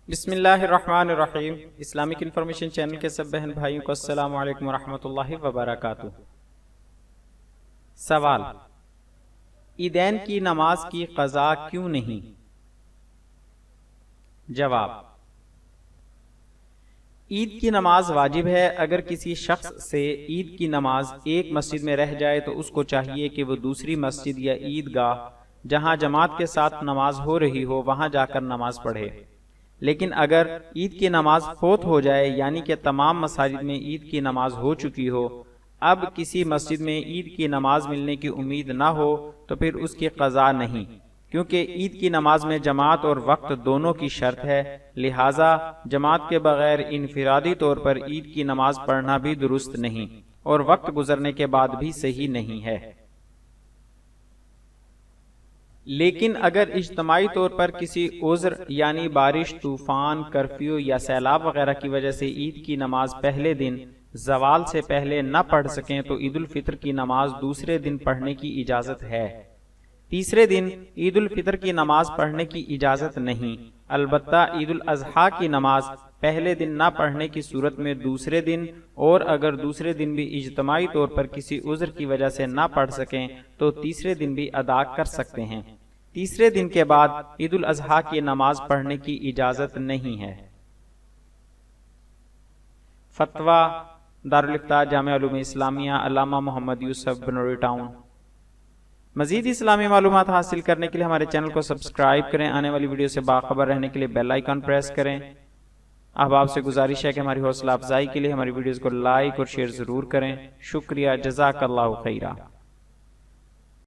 بسم اللہ الرحمن الرحیم۔ اسلامک انفارمیشن چینل کے سب بہن بھائیوں کو السلام علیکم ورحمۃ اللہ وبرکاتہ۔ سوال: عیدین کی نماز کی قضا کیوں نہیں؟ جواب: عید کی نماز واجب ہے۔ اگر کسی شخص سے عید کی نماز ایک مسجد میں رہ جائے تو اس کو چاہیے کہ وہ دوسری مسجد یا عیدگاہ جہاں جماعت کے ساتھ نماز ہو رہی ہو وہاں جا کر نماز پڑھے۔ لیکن اگر عید کی نماز فوت ہو جائے یعنی کہ تمام مساجد میں عید کی نماز ہو چکی ہو، اب کسی مسجد میں عید کی نماز ملنے کی امید نہ ہو تو پھر اس کی قضا نہیں، کیونکہ عید کی نماز میں جماعت اور وقت دونوں کی شرط ہے، لہٰذا جماعت کے بغیر انفرادی طور پر عید کی نماز پڑھنا بھی درست نہیں اور وقت گزرنے کے بعد بھی صحیح نہیں ہے۔ لیکن اگر اجتماعی طور پر کسی عذر یعنی بارش، طوفان، کرفیو یا سیلاب وغیرہ کی وجہ سے عید کی نماز پہلے دن زوال سے پہلے نہ پڑھ سکیں تو عید الفطر کی نماز دوسرے دن پڑھنے کی اجازت ہے۔ تیسرے دن عید الفطر کی نماز پڑھنے کی اجازت نہیں، البتہ عید الاضحیٰ کی نماز پہلے دن نہ پڑھنے کی صورت میں دوسرے دن، اور اگر دوسرے دن بھی اجتماعی طور پر کسی عذر کی وجہ سے نہ پڑھ سکیں تو تیسرے دن بھی ادا کر سکتے ہیں۔ تیسرے دن کے بعد عید الاضحیٰ کی نماز پڑھنے کی اجازت نہیں ہے۔ فتویٰ دارالافتاء جامعہ علوم اسلامیہ، علامہ محمد یوسف بنوری ٹاؤن۔ مزید اسلامی معلومات حاصل کرنے کے لیے ہمارے چینل کو سبسکرائب کریں، آنے والی ویڈیو سے باخبر رہنے کے لیے بیل آئیکن پریس کریں۔ احباب سے گزارش ہے کہ ہماری حوصلہ افزائی کے لیے ہماری ویڈیوز کو لائک اور شیئر ضرور کریں۔ شکریہ، جزاک اللہ خیرہ۔